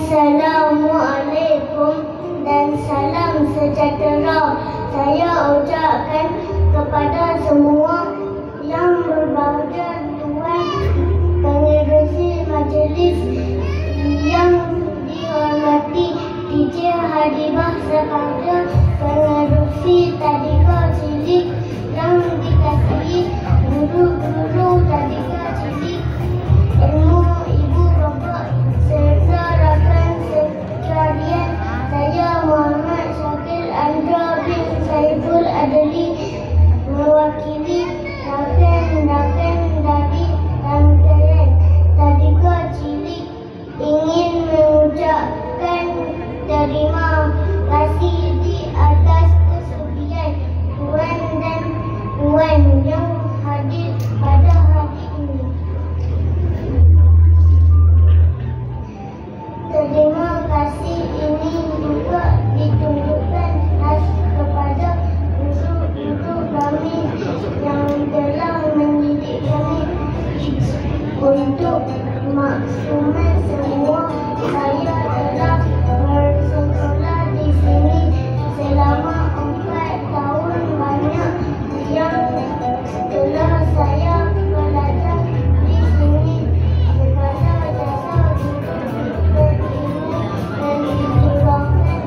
Assalamualaikum dan salam sejahtera saya ucapkan kepada semua yang berbahagia, Tuan Pengerusi Majlis yang dihormati Teacher Hadibah Zakaria, Pengerusi Tadika Cilik yang dikasihi guru-guru Tadika Cilik, ilmu ibu bapa serta rakan sekalian. Saya Muhammad Syakir Andra bin Saiful Adli mewakili rakan-rakan dari rangkaian Tadika Cilik ingin mengucapkan terima kasih di atas kesudian Tuan dan Puan yang hadir pada hari ini. Terima kasih ini juga ditunjukkan kepada guru-guru kami yang telah mendidik kami. Untuk makluman semua, saya telah bersekolah di sini selama 4 tahun. Banyak yang telah saya belajar di sini kepada jasa guru berilmu dan dijuangkan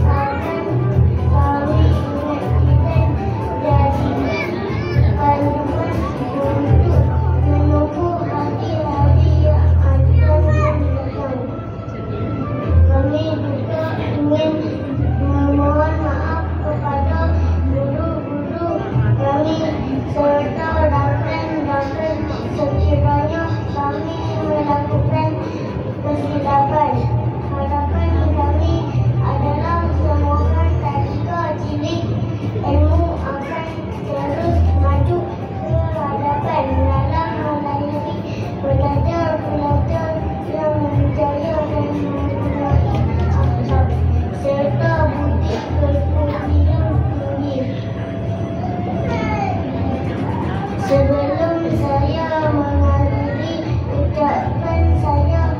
akan kami menjadikan panduan untuk menunggu hari-hari yang akan datang. Kami juga ingin memohon maaf kepada guru-guru kami serta rakan-rakan sekiranya kami melakukan kesilapan. Harapan kami adalah semoga Tadika Cilik ilmu akan terus maju ke hadapan dalam melayani pelajar-pelajar yang berjaya dan mempunyai akhlak serta budi pekerti yang tinggi. Sebelum saya mengakhiri ucapan saya,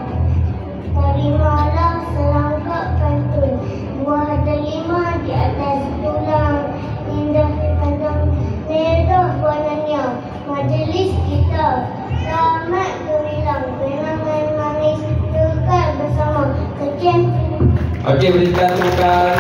terimalah selangkah pantun. Buah delima di atas tulang, indah dipandang merah warnanya. Majlis kita selamat gemilang, kenangan manis kekal bersama. Sekian. Okey, berikan tepukan.